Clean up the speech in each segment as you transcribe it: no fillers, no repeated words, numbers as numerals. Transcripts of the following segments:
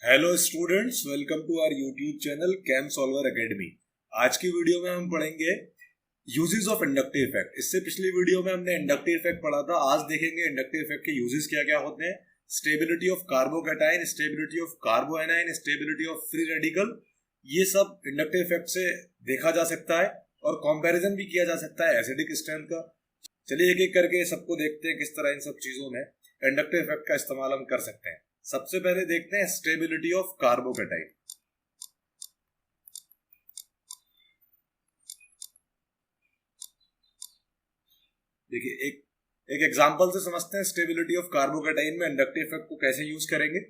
Hello students, welcome to our YouTube channel Chem Solver Academy. आज की video में हम पढ़ेंगे यूजेस ऑफ इंडक्टिव इफेक्ट। इससे पिछली वीडियो में हमने इंडक्टिव इफेक्ट पढ़ा था। आज देखेंगे इंडक्टिव इफेक्ट के यूजेस क्या क्या होते हैं। Stability of carbocation, stability of carbanion, stability of free radical, ये सब इंडक्टिव इफेक्ट से देखा जा सकता है और कंपैरिजन भी किया जा सकता है एसिडिक स्ट्रेंथ का। चलिए एक एक करके सबको देखते हैं किस तरह इन सब चीजों में इंडक्टिव इफेक्ट का इस्तेमाल हम कर सकते हैं। सबसे पहले देखते हैं स्टेबिलिटी ऑफ कार्बोकैटायन। देखिए एक एक एग्जांपल से समझते हैं स्टेबिलिटी ऑफ कार्बोकैटायन में इंडक्टिव इफेक्ट को कैसे यूज करेंगे।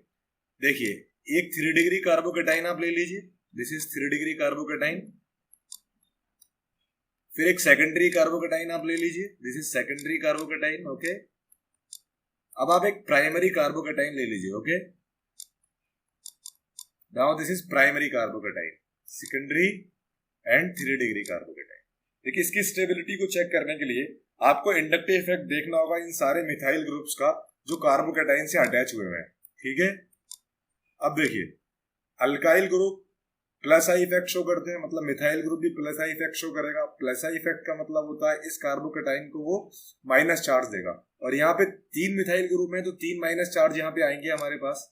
देखिए एक 3 डिग्री कार्बोकैटायन आप ले लीजिए, दिस इज 3 डिग्री कार्बोकैटायन। फिर एक सेकेंडरी कार्बोकैटायन आप ले लीजिए, this is secondary carbocation. Okay, अब आप एक प्राइमरी कार्बोकैटायन ले लीजिए। Okay, now this is primary carbocation, secondary and 3 degree carbocation. देखिए इसकी स्टेबिलिटी को चेक करने के लिए आपको इंडक्टिव इफेक्ट देखना होगा इन सारे मिथाइल ग्रुप्स का जो कार्बोकैटायन से अटैच हुए हैं। ठीक है, अब देखिए alkyl group plus I effect show करते हैं, मतलब मिथाइल ग्रुप भी प्लस आई इफेक्ट शो करेगा। प्लस आई इफेक्ट का मतलब होता है इस कार्बोकैटायन को वो माइनस चार्ज देगा, और यहाँ पे 3 मिथाइल ग्रुप में तो 3 माइनस चार्ज यहाँ पे आएंगे हमारे पास।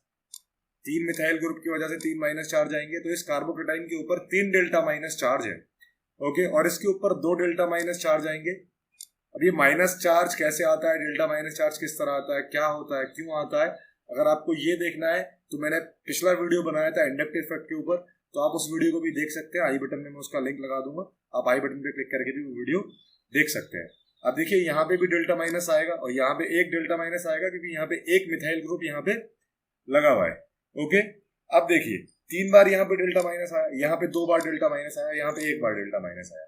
3 मिथाइल ग्रुप की वजह से 3 माइनस चार्ज आएंगे, तो इस कार्बोकैटायन के ऊपर 3 डेल्टा माइनस चार्ज है। ओके, और इसके ऊपर 2 डेल्टा माइनस चार्ज आएंगे। अब ये माइनस चार्ज कैसे आता है, डेल्टा माइनस चार्ज किस तरह आता है, क्या होता है, क्यों आता है, अगर आपको ये देखना है तो मैंने पिछला वीडियो बनाया था इंडक्टिव इफेक्ट के ऊपर, तो आप उस वीडियो को भी देख सकते हैं। आई बटन में मैं उसका लिंक लगा दूंगा, आप आई बटन पे क्लिक करके भी वो वीडियो देख सकते हैं। अब देखिए यहाँ पे भी डेल्टा माइनस आएगा और यहाँ पे एक डेल्टा माइनस आएगा क्योंकि यहाँ पे एक मिथाइल ग्रुप यहाँ पे लगा हुआ है। ओके, अब देखिए 3 बार यहाँ पे डेल्टा माइनस आया, यहाँ पे 2 बार डेल्टा माइनस आया, यहाँ पे 1 बार डेल्टा माइनस आया।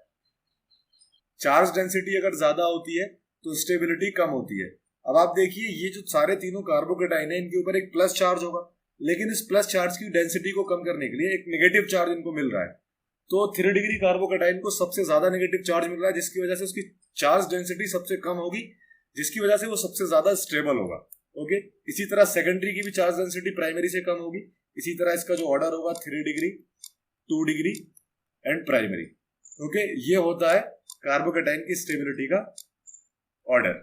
चार्ज डेंसिटी अगर ज्यादा होती है तो स्टेबिलिटी कम होती है। अब आप देखिए ये जो सारे तीनों कार्बोकैटायन है इनके ऊपर एक प्लस चार्ज होगा, लेकिन इस प्लस चार्ज की डेंसिटी को कम करने के लिए एक नेगेटिव चार्ज इनको मिल रहा है। तो 3 डिग्री कार्बोकैटायन को सबसे ज्यादा नेगेटिव चार्ज मिल रहा है, जिसकी वजह से उसकी चार्ज डेंसिटी सबसे कम होगी, जिसकी वजह से वो सबसे ज्यादा स्टेबल होगा। ओके, इसी तरह सेकेंडरी की भी चार्ज डेंसिटी प्राइमरी से कम होगी। इसी तरह इसका जो ऑर्डर होगा 3 degree, 2 degree and primary. Okay, ये होता है कार्बोकैटायन की स्टेबिलिटी का ऑर्डर।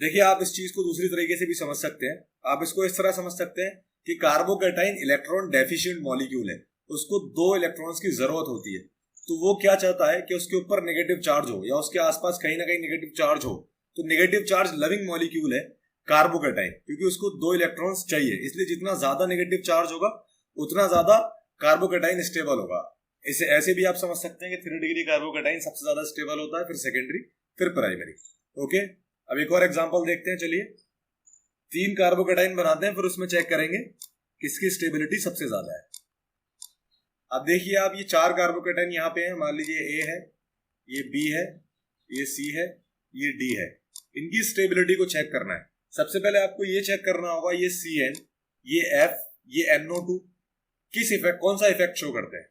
देखिए आप इस चीज को दूसरी तरीके से भी समझ सकते हैं। आप इसको इस तरह समझ सकते हैं कि कार्बोकैटायन इलेक्ट्रॉन डेफिशिएंट मॉलिक्यूल है, उसको 2 इलेक्ट्रॉन्स की जरूरत होती है। तो वो क्या चाहता है कि उसके ऊपर नेगेटिव चार्ज हो या उसके आसपास कहीं ना कहीं नेगेटिव चार्ज हो। तो नेगेटिव चार्ज लविंग मॉलिक्यूल है कार्बोकैटायन, क्योंकि उसको 2 इलेक्ट्रॉन्स चाहिए, इसलिए जितना ज्यादा नेगेटिव चार्ज होगा उतना ज्यादा कार्बोकैटायन स्टेबल होगा। इसे ऐसे भी आप समझ सकते हैं कि 3 डिग्री कार्बोकैटायन सबसे ज्यादा स्टेबल होता है, फिर सेकेंडरी, फिर प्राइमरी। ओके, अब एक और एग्जांपल देखते हैं। चलिए 3 कार्बोकैटायन बनाते हैं, फिर उसमें चेक करेंगे किसकी स्टेबिलिटी सबसे ज्यादा है। अब देखिए आप ये 4 कार्बोकैटायन यहाँ पे हैं, मान लीजिए ए है, ये बी है, ये सी है, ये डी है। इनकी स्टेबिलिटी को चेक करना है। सबसे पहले आपको ये चेक करना होगा ये CN, ये F, ये NO2 किस इफेक्ट, कौन सा इफेक्ट शो करते हैं,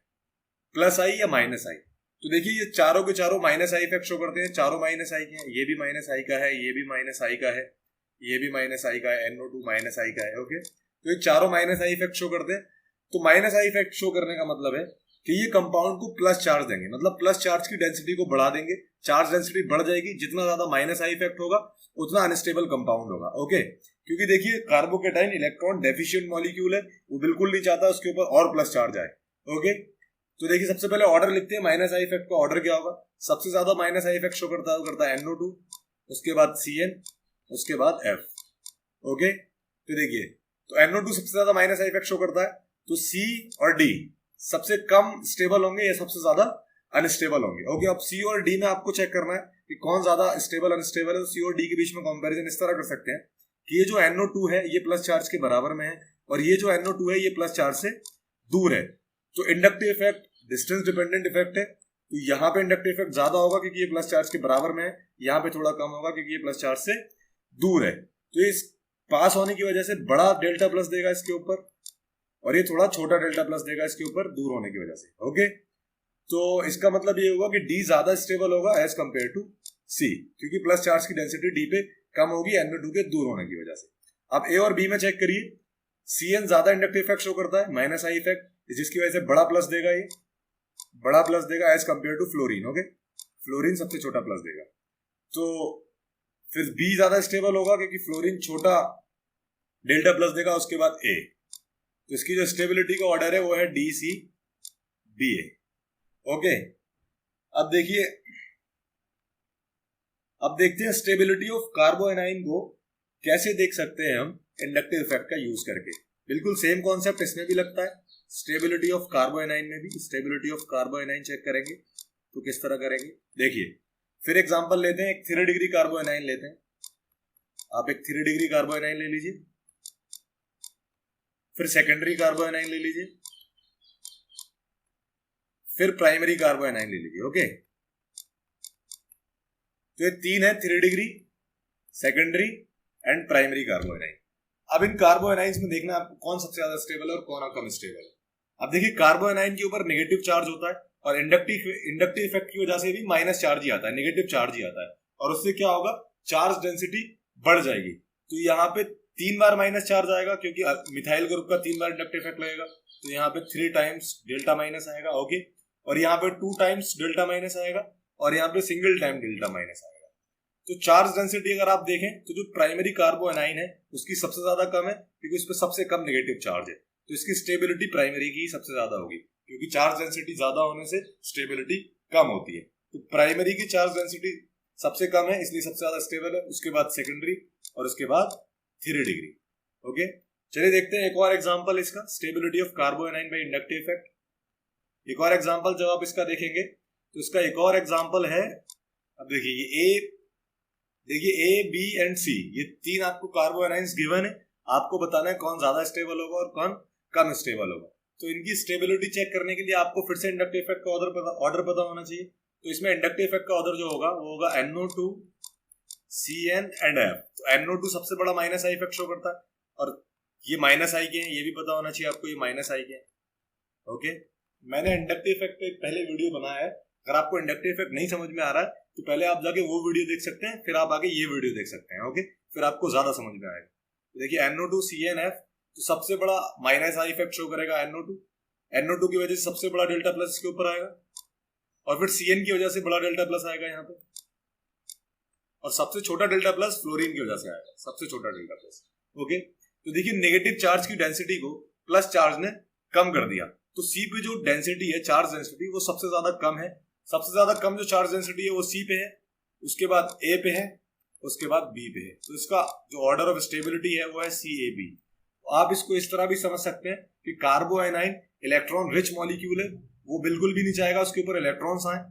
प्लस आई या माइनस आई। तो देखिए ये चारों के चारों माइनस आई इफेक्ट शो करते हैं, चारों माइनस आई के हैं। ये भी माइनस आई का है, ये भी माइनस आई का है, ये भी माइनस आई का है, NO2 माइनस आई का है। ओके, तो ये चारों माइनस आई इफेक्ट शो करते हैं। तो माइनस आई इफेक्ट शो करने का मतलब है कि ये कंपाउंड को प्लस चार्ज देंगे, मतलब प्लस चार्ज की डेंसिटी को बढ़ा देंगे। चार्ज डेंसिटी बढ़ जाएगी, जितना ज्यादा माइनस आई इफेक्ट होगा उतना अनस्टेबल कंपाउंड होगा। ओके, क्योंकि देखिए कार्बोकैटायन इलेक्ट्रॉन डेफिशिएंट मॉलिक्यूल है, वो बिल्कुल नहीं चाहता उसके ऊपर और प्लस चार्ज आए। ओके, तो देखिए सबसे पहले ऑर्डर लिखते हैं, माइनस आई इफेक्ट का ऑर्डर क्या होगा। सबसे ज्यादा माइनस आई इफेक्ट शो करता है NO2, उसके बाद CN, उसके बाद F। ओके, तो देखिए तो NO2 सबसे ज्यादा माइनस आई इफेक्ट शो करता है, तो C और D सबसे कम स्टेबल होंगे, ये सबसे ज्यादा अनस्टेबल होंगे। ओके, अब C और D में आपको चेक करना है कि कौन ज्यादा स्टेबल अनस्टेबल है। तो C और D के बीच में कंपैरिजन इस तरह कर सकते हैं कि ये जो NO2 है ये प्लस चार्ज के बराबर में है, और ये जो NO2 है ये प्लस चार्ज से दूर है। तो inductive effect distance dependent effect है, तो यहाँ पे इंडक्टिव इफेक्ट ज्यादा होगा क्योंकि ये प्लस चार्ज के बराबर में है, यहाँ पे थोड़ा कम होगा क्योंकि ये प्लस चार्ज से दूर है। तो इस पास होने की वजह से बड़ा डेल्टा प्लस देगा इसके ऊपर, और ये थोड़ा छोटा डेल्टा प्लस देगा इसके ऊपर दूर होने की वजह से। ओके, तो इसका मतलब ये होगा कि D ज्यादा स्टेबल होगा एज कंपेयर टू C, क्योंकि प्लस चार्ज की डेंसिटी D पे कम होगी NO2 के दूर होने की वजह से। अब A और B में चेक करिए, Cn ज्यादा इंडक्टिव इफेक्ट शो करता है, माइनस आई इफेक्ट, जिसकी वजह से बड़ा प्लस देगा, ये बड़ा प्लस देगा as compared to fluorine. Okay, fluorine सबसे छोटा प्लस देगा। तो फिर बी ज्यादा स्टेबल होगा क्योंकि फ्लोरीन छोटा डेल्टा प्लस देगा, उसके बाद ए। तो इसकी जो स्टेबिलिटी का ऑर्डर है वो है डी सी बी ए। ओके, अब देखिए, अब देखते हैं स्टेबिलिटी ऑफ कार्बोएनाइन को कैसे देख सकते हैं हम इंडक्टिव इफेक्ट का यूज करके। बिल्कुल सेम कॉन्सेप्ट इसमें भी लगता है, स्टेबिलिटी ऑफ कार्बोएनाइन में भी। स्टेबिलिटी ऑफ कार्बोएनाइन चेक करेंगे तो किस तरह करेंगे, देखिए। फिर एग्जांपल लेते हैं, एक 3 डिग्री कार्बोएनाइन लेते हैं। आप एक 3 डिग्री कार्बोएनाइन ले लीजिए, फिर सेकेंडरी कार्बोएनाइन ले लीजिए, फिर प्राइमरी कार्बोएनाइन ले लीजिए। ओके, तो ये 3 है, 3 डिग्री, सेकेंडरी एंड प्राइमरी कार्बोएनाइन। अब इन कार्बोएनाइंस में देखना आपको कौन सबसे ज्यादा स्टेबल है और कौन कम स्टेबल है। अब देखिए, कार्बोएनाइन के ऊपर नेगेटिव चार्ज होता है और इंडक्टिव इफेक्ट की वजह से भी माइनस चार्ज ही आता है, नेगेटिव चार्ज ही आता है, और उससे क्या होगा, चार्ज डेंसिटी बढ़ जाएगी। तो यहाँ पे 3 बार माइनस चार्ज आएगा क्योंकि मिथाइल ग्रुप का 3 बार इंडक्टिव इफेक्ट लगेगा, तो यहाँ पे 3 टाइम्स डेल्टा माइनस आएगा। ओके, और यहाँ पे 2 टाइम्स डेल्टा माइनस आएगा, और यहाँ पे सिंगल टाइम डेल्टा माइनस आएगा। तो चार्ज डेंसिटी अगर आप देखें तो जो प्राइमरी कार्बोएनाइन है उसकी सबसे ज्यादा कम है क्योंकि उस पर सबसे कम नेगेटिव चार्ज है, तो इसकी स्टेबिलिटी प्राइमरी की सबसे ज्यादा होगी क्योंकि चार्ज डेंसिटी ज्यादा होने से स्टेबिलिटी कम होती है। तो प्राइमरी की चार्ज डेंसिटी सबसे कम है इसलिए सबसे ज्यादा स्टेबल है, उसके बाद सेकेंडरी, और उसके बाद 3 डिग्री। ओके, चलिए देखते हैं एक और एग्जांपल इसका, stability of carbanion by inductive effect. एक और एग्जांपल जब आप इसका देखेंगे तो इसका एक और एग्जांपल है। अब देखिए ए बी एंड सी, ये 3 आपको कार्बोएनाइंस गिवन है, आपको बताना है कौन ज्यादा स्टेबल होगा और कौन कम स्टेबल होगा। तो इनकी स्टेबिलिटी चेक करने के लिए आपको फिर से इंडक्टिव इफेक्ट का ऑर्डर पता होना चाहिए। तो इसमें इंडक्टिव इफेक्ट का ऑर्डर जो होगा वो होगा NO2 CN एंड F। तो NO2 सबसे बड़ा माइनस आई इफेक्ट शो करता है, और ये माइनस आई के हैं, ये भी पता होना चाहिए आपको, ये माइनस आई के हैं। ओके, मैंने इंडक्टिव इफेक्ट पे पहले वीडियो बनाया है, अगर आपको इंडक्टिव इफेक्ट नहीं समझ में आ रहा है तो पहले आप जाके वो वीडियो देख सकते हैं, फिर आप आगे ये वीडियो देख सकते हैं। ओके, फिर आपको ज्यादा समझ में आएगा। तो देखिए NO2 CnF, तो सबसे बड़ा माइनस आई इफेक्ट शो करेगा NO2 की वजह से सबसे बड़ा डेल्टा प्लस इसके ऊपर आएगा, और फिर Cn की वजह से बड़ा डेल्टा प्लस आएगा यहाँ पे, और सबसे छोटा डेल्टा प्लस फ्लोरीन की वजह से आएगा, सबसे छोटा डेल्टा प्लस। ओके, तो देखिए नेगेटिव चार्ज की डेंसिटी को प्लस चार्ज ने कम कर दिया, तो सी पे जो डेंसिटी है, चार्ज डेंसिटी, वो सबसे ज्यादा कम है। सबसे ज्यादा कम जो चार्ज डेंसिटी है वो सी पे है, उसके बाद ए पे है, उसके बाद बी पे है। तो इसका जो ऑर्डर ऑफ स्टेबिलिटी है वो है CAB। तो आप इसको इस तरह भी समझ सकते हैं कि कार्बोएनाइन इलेक्ट्रॉन रिच मॉलिक्यूल है, वो बिल्कुल भी नहीं चाहेगा उसके ऊपर इलेक्ट्रॉन्स आए,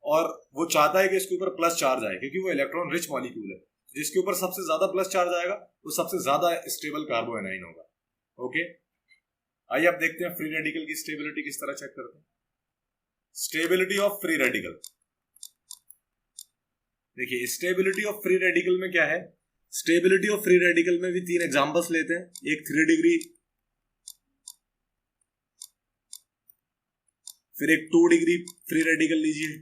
और वो चाहता है कि इसके ऊपर प्लस चार्ज आए क्योंकि वो इलेक्ट्रॉन रिच मॉलिक्यूल है। जिसके ऊपर सबसे ज्यादा प्लस चार्ज आएगा वो सबसे ज्यादा स्टेबल कार्बोएनाइन होगा। ओके, आइए अब देखते हैं फ्री रेडिकल की स्टेबिलिटी किस तरह चेक करते हैं। स्टेबिलिटी ऑफ फ्री रेडिकल, देखिए स्टेबिलिटी ऑफ फ्री रेडिकल में क्या है, स्टेबिलिटी ऑफ फ्री रेडिकल में भी 3 एग्जांपल्स लेते हैं। एक 3 डिग्री, फिर एक 2 डिग्री फ्री रेडिकल लीजिए,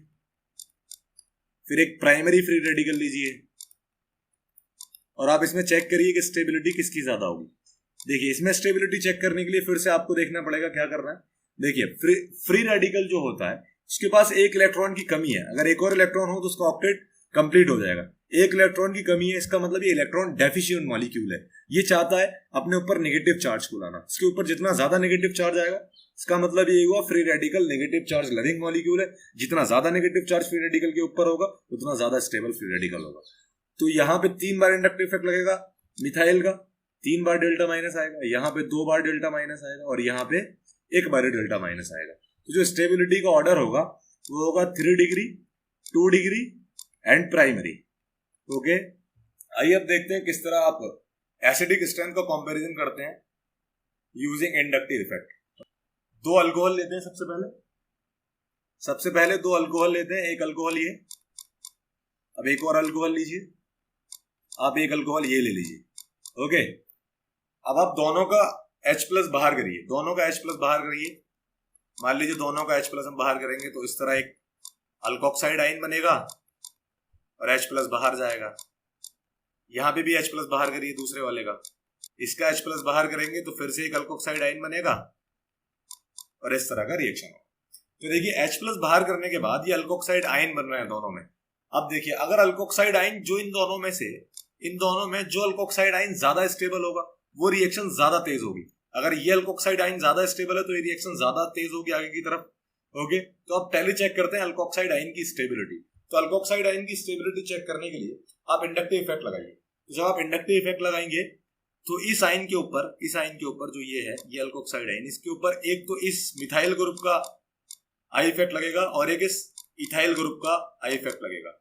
फिर एक प्राइमरी फ्री रेडिकल लीजिए, और आप इसमें चेक करिए कि स्टेबिलिटी किसकी ज्यादा होगी। देखिए इसमें स्टेबिलिटी चेक करने के लिए फिर से आपको देखना पड़ेगा क्या करना है। देखिए फ्री रेडिकल जो होता है उसके पास एक इलेक्ट्रॉन की कमी है, अगर एक और इलेक्ट्रॉन हो तो उसका ऑक्टेट कंप्लीट हो जाएगा। एक इलेक्ट्रॉन की कमी है, इसका मतलब ये इलेक्ट्रॉन डेफिशिएंट मॉलिक्यूल है। ये चाहता है अपने ऊपर नेगेटिव चार्ज को लाना, इसके ऊपर जितना ज्यादा नेगेटिव चार्ज आएगा, इसका मतलब ये हुआ free radical negative charge loving molecule है। जितना ज्यादा नेगेटिव चार्ज फ्री रेडिकल के ऊपर होगा उतना ज्यादा स्टेबल फ्री रेडिकल होगा। तो यहाँ पे 3 बार इंडक्टिव इफेक्ट लगेगा मिथाइल का, 3 बार डेल्टा माइनस आएगा, यहाँ पे 2 बार डेल्टा माइनस आएगा, और यहाँ पे 1 बार डेल्टा माइनस आएगा। तो जो स्टेबिलिटी का ऑर्डर होगा वो होगा 3 degree, 2 degree and primary. Okay, आइए अब देखते हैं किस तरह आप एसिडिक स्ट्रेंथ का कंपैरिजन करते हैं यूजिंग इंडक्टिव इफेक्ट। 2 अल्कोहल लेते हैं, सबसे पहले 2 अल्कोहल लेते हैं। एक अल्कोहल ये, अब एक और अल्कोहल लीजिए, आप एक अल्कोहल ये ले लीजिए। ओके, अब आप दोनों का H+ बाहर करिए, दोनों का H+ बाहर करिए। मान लीजिए दोनों का H+ हम बाहर करेंगे तो इस तरह एक अल्कोक्साइड आयन बनेगा और H+ बाहर जाएगा। यहां पे भी H+ बाहर करिए दूसरे वाले का, इसका H प्लस बाहर करेंगे तो फिर से एक अल्कोक्साइड आयन बनेगा और इस तरह का रिएक्शन होगा। तो देखिए H प्लस बाहर करने के बाद ये अल्कोक्साइड आयन बन रहे हैं दोनों में। अब देखिए अगर अल्कोक्साइड आयन जो इन दोनों में जो अल्कोक्साइड आयन ज्यादा स्टेबल होगा वो रिएक्शन ज्यादा तेज होगी। अगर ये अल्कोक्साइड आयन ज्यादा स्टेबल है तो ये रिएक्शन ज्यादा तेज होगी आगे की तरफ। ओके, तो अब पहले चेक करते हैं अल्कोक्साइड आयन की स्टेबिलिटी। तो अल्कोक्साइड आयन की स्टेबिलिटी चेक करने के लिए आप इंडक्टिव इफेक्ट लगाइए। तो जब आप इंडक्टिव इफेक्ट लगाएंगे तो इस आयन के ऊपर जो ये है, ये अल्कोक्साइड आयन, इसके ऊपर एक तो इस मिथाइल ग्रुप का आई इफेक्ट लगेगा और एक इस इथाइल ग्रुप का आई इफेक्ट लगेगा।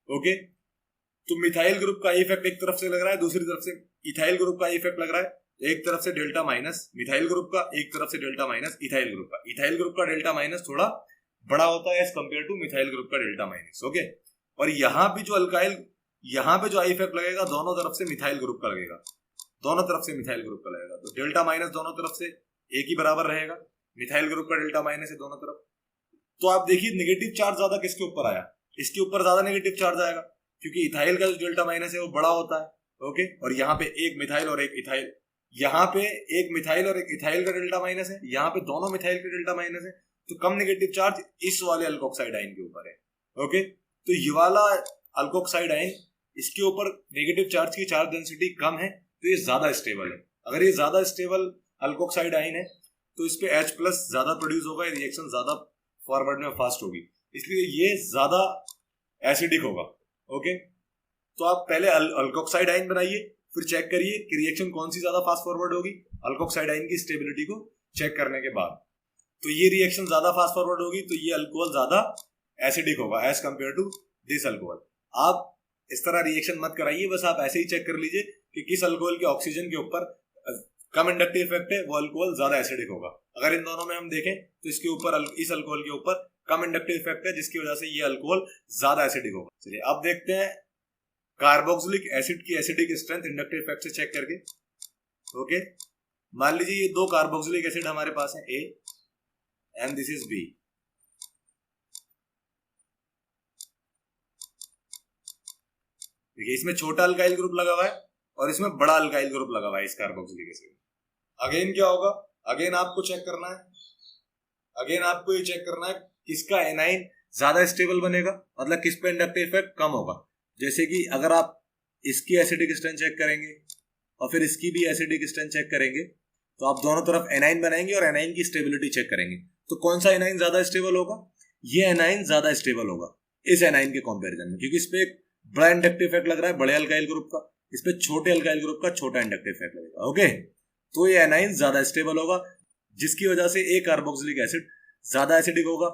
ओके, तो मिथाइल ग्रुप का आई इफेक्ट एक तरफ से लग रहा है, दूसरी तरफ से इथाइल ग्रुप का आई इफेक्ट लग रहा है। एक तरफ से डेल्टा माइनस मिथाइल ग्रुप का, एक तरफ से डेल्टा माइनस इथाइल ग्रुप का। इथाइल ग्रुप का डेल्टा माइनस थोड़ा बड़ा होता है as compared to methyl group का डेल्टा माइनस। ओके, और यहाँ पे जो आई इफेक्ट लगेगा दोनों तरफ से मिथाइल ग्रुप का लगेगा, तो डेल्टा माइनस दोनों तरफ से एक ही बराबर रहेगा, मिथाइल ग्रुप का डेल्टा माइनस है दोनों तरफ। तो आप देखिए नेगेटिव चार्ज ज्यादा किसके ऊपर आया, इसके ऊपर ज्यादा नेगेटिव चार्ज आएगा क्योंकि इथाइल का जो डेल्टा माइनस है वो बड़ा होता है। ओके, और यहाँ पे एक मिथाइल और एक इथाइल, यहाँ पे एक मिथाइल और एक इथाइल का डेल्टा माइनस है, यहाँ पे दोनों मिथाइल के डेल्टा माइनस है, तो कम नेगेटिव चार्ज इस वाले अल्कोक्साइड आयन के ऊपर है। ओके, तो ये वाला अल्कोक्साइड आयन, इसके ऊपर नेगेटिव चार्ज की चार्ज डेंसिटी कम है तो ये ज्यादा स्टेबल है। अगर ये ज्यादा स्टेबल अल्कोक्साइड आयन है तो इस पे H प्लस ज्यादा प्रोड्यूस होगा, रिएक्शन ज्यादा फॉरवर्ड में फास्ट होगी, इसलिए ये ज्यादा एसिडिक होगा। ओके, तो आप पहले अल्कोक्साइड आयन बनाइए, फिर चेक करिए कि रिएक्शन कौन सी ज्यादा फास्ट फॉरवर्ड होगी अल्कोक्साइड आयन की स्टेबिलिटी को चेक करने के बाद। तो ये रिएक्शन ज्यादा फास्ट फॉरवर्ड होगी तो ये अल्कोहल ज्यादा एसिडिक होगा as compared to this alcohol. आप इस तरह रिएक्शन मत कराइए, बस आप ऐसे ही चेक कर लीजिए कि किस अल्कोहल के ऑक्सीजन के ऊपर कम इंडक्टिव इफेक्ट है, वो अल्कोहल ज्यादा एसिडिक होगा। अगर इन दोनों में हम देखें तो इसके ऊपर इस अल्कोहल के ऊपर कम इंडक्टिव इफेक्ट है जिसकी वजह से ये अल्कोहल ज्यादा एसिडिक होगा। चलिए अब देखते हैं कार्बोक्सिलिक एसिड की एसिडिक स्ट्रेंथ इंडक्टिव इफेक्ट से चेक करके। ओके, मान लीजिए ये दो कार्बोक्सिलिक एसिड हमारे पास है, A and this is B। देखिए इसमें छोटा अल्काइल ग्रुप लगा हुआ है और इसमें बड़ा अल्काइल ग्रुप लगा हुआ है इस कार्बोक्सिलिक एसिड। अगेन क्या होगा, अगेन आपको ये चेक करना है किसका एनाइन ज्यादा स्टेबल बनेगा, मतलब किस पे इंडक्टिव इफेक्ट कम होगा। जैसे कि अगर आप इसकी एसिडिक स्ट्रेंथ चेक करेंगे और फिर इसकी भी एसिडिक स्ट्रेंथ चेक करेंगे तो आप दोनों तरफ एनाइन बनाएंगे और एनाइन की स्टेबिलिटी चेक करेंगे। तो कौन सा एनाइन ज्यादा स्टेबल होगा, ये एनाइन ज्यादा स्टेबल होगा इस एनाइन के कंपैरिजन में, क्योंकि इस पे एक बड़ा इंडक्टिव इफेक्ट लग रहा है बड़े अल्काइल ग्रुप का, इस पे छोटे अल्काइल ग्रुप का छोटा इंडक्टिव इफेक्ट लगेगा। ओके, तो ये एनाइन ज्यादा स्टेबल होगा जिसकी वजह से एक कार्बोक्सिलिक एसिड ज्यादा एसिडिक होगा।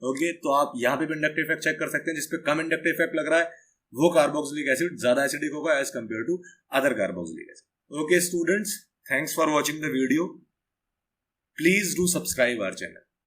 ओके, तो आप यहाँ पे भी इंडक्टिव इफेक्ट चेक कर सकते हैं, जिसपे कम इंडक्टिव इफेक्ट लग रहा है वो कार्बोक्सिलिक एसिड ज्यादा एसिडिक होगा as compared to other carboxylic acid. Okay students, thanks for watching the video. Please do subscribe our channel.